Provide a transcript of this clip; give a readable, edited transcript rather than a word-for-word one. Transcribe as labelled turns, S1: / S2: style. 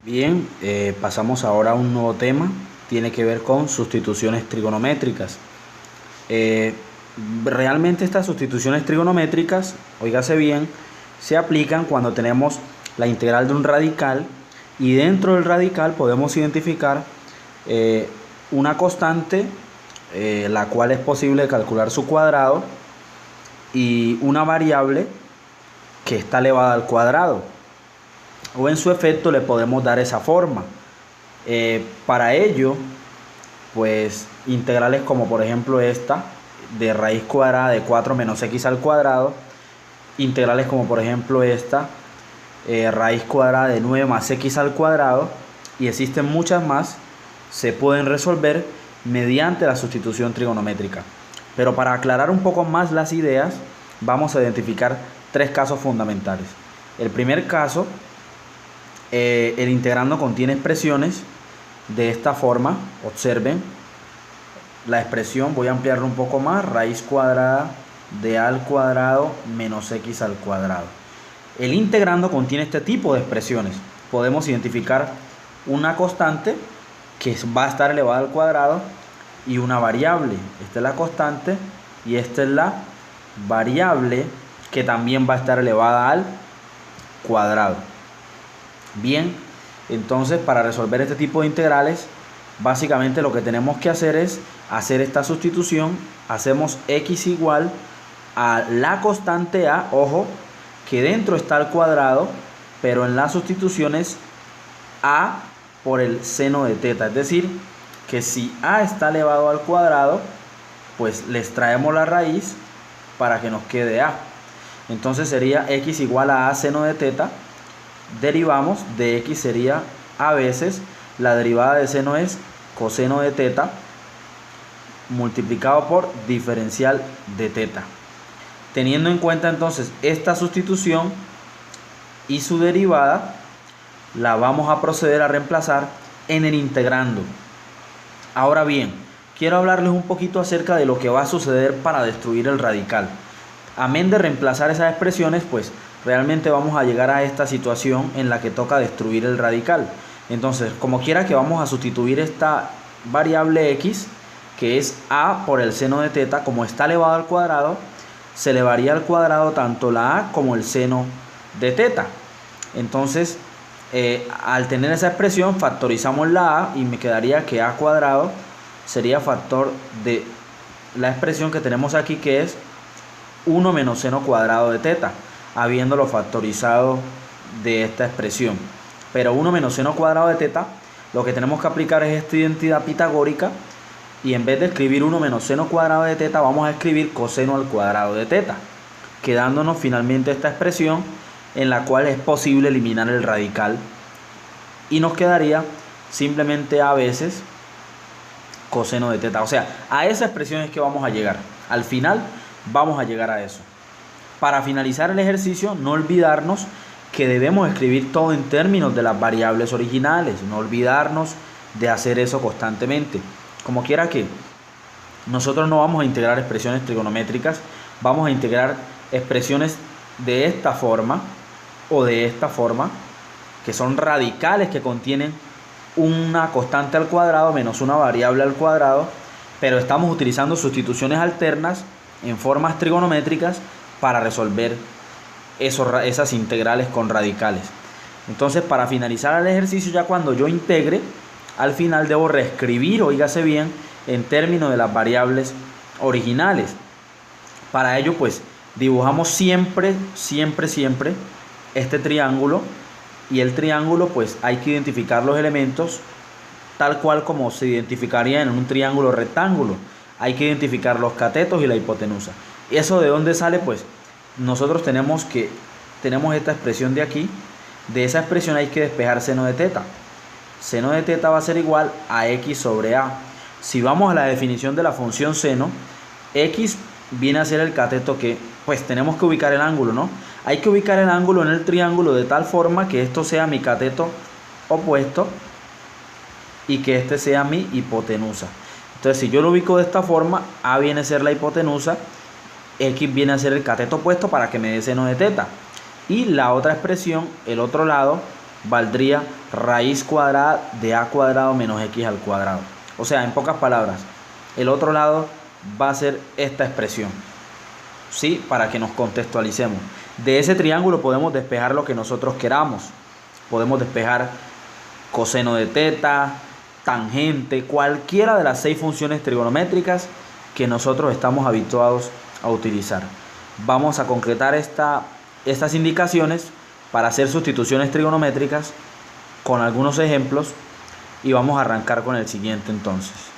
S1: Bien, pasamos ahora a un nuevo tema, tiene que ver con sustituciones trigonométricas. Eh, Realmente estas sustituciones trigonométricas, óigase bien, se aplican cuando tenemos la integral de un radical y dentro del radical podemos identificar una constante, la cual es posible calcular su cuadrado, y una variable que está elevada al cuadrado, o en su efecto le podemos dar esa forma. Para ello, pues integrales como por ejemplo esta de raíz cuadrada de 4 menos x al cuadrado, integrales como por ejemplo esta, raíz cuadrada de 9 más x al cuadrado, y existen muchas más, se pueden resolver mediante la sustitución trigonométrica. Pero para aclarar un poco más las ideas, vamos a identificar tres casos fundamentales. El primer caso, el integrando contiene expresiones de esta forma. Observen la expresión, voy a ampliarlo un poco más: raíz cuadrada de a al cuadrado menos x al cuadrado. El integrando contiene este tipo de expresiones. Podemos identificar una constante que va a estar elevada al cuadrado y una variable. Esta es la constante y esta es la variable que también va a estar elevada al cuadrado. Bien, entonces para resolver este tipo de integrales, básicamente lo que tenemos que hacer es hacer esta sustitución. Hacemos x igual a la constante a, ojo, que dentro está el cuadrado, pero en la sustitución es a por el seno de teta. Es decir, que si a está elevado al cuadrado, pues les traemos la raíz para que nos quede a. Entonces sería x igual a seno de teta. Derivamos de x, sería a veces la derivada de seno es coseno de teta multiplicado por diferencial de teta. Teniendo en cuenta entonces esta sustitución y su derivada, la vamos a proceder a reemplazar en el integrando. Ahora bien, quiero hablarles un poquito acerca de lo que va a suceder para destruir el radical. Amén de reemplazar esas expresiones, pues realmente vamos a llegar a esta situación en la que toca destruir el radical. Entonces, como quiera que vamos a sustituir esta variable x, que es a por el seno de teta, como está elevado al cuadrado, se elevaría al cuadrado tanto la a como el seno de teta. Entonces, al tener esa expresión, factorizamos la a y me quedaría que a cuadrado sería factor de la expresión que tenemos aquí, que es 1 menos seno cuadrado de teta, habiéndolo factorizado de esta expresión. Pero 1 menos seno cuadrado de teta, lo que tenemos que aplicar es esta identidad pitagórica, y en vez de escribir 1 menos seno cuadrado de teta, vamos a escribir coseno al cuadrado de teta, quedándonos finalmente esta expresión en la cual es posible eliminar el radical, y nos quedaría simplemente a veces coseno de teta. O sea, a esa expresión es que vamos a llegar. Al final vamos a llegar a eso. Para finalizar el ejercicio, no olvidarnos que debemos escribir todo en términos de las variables originales. No olvidarnos de hacer eso constantemente. Como quiera que, nosotros no vamos a integrar expresiones trigonométricas, vamos a integrar expresiones de esta forma o de esta forma, que son radicales que contienen una constante al cuadrado menos una variable al cuadrado, pero estamos utilizando sustituciones alternas en formas trigonométricas para resolver esas integrales con radicales. Entonces, para finalizar el ejercicio, ya cuando yo integre, al final debo reescribir, oígase bien, en términos de las variables originales. Para ello, pues, dibujamos siempre este triángulo, y el triángulo, pues, hay que identificar los elementos tal cual como se identificaría en un triángulo rectángulo. Hay que identificar los catetos y la hipotenusa. ¿Y eso de dónde sale? Pues nosotros tenemos esta expresión de aquí. De esa expresión hay que despejar seno de teta. Seno de teta va a ser igual a x sobre a. Si vamos a la definición de la función seno, x viene a ser el cateto que, pues tenemos que ubicar el ángulo, ¿no? Hay que ubicar el ángulo en el triángulo de tal forma que esto sea mi cateto opuesto y que este sea mi hipotenusa. Entonces, si yo lo ubico de esta forma, a viene a ser la hipotenusa, x viene a ser el cateto opuesto para que me dé seno de teta. Y la otra expresión, el otro lado, valdría raíz cuadrada de a cuadrado menos x al cuadrado. O sea, en pocas palabras, el otro lado va a ser esta expresión, ¿sí? Para que nos contextualicemos. De ese triángulo podemos despejar lo que nosotros queramos. Podemos despejar coseno de teta, tangente, cualquiera de las 6 funciones trigonométricas que nosotros estamos habituados a utilizar. Vamos a concretar estas indicaciones para hacer sustituciones trigonométricas con algunos ejemplos y vamos a arrancar con el siguiente entonces.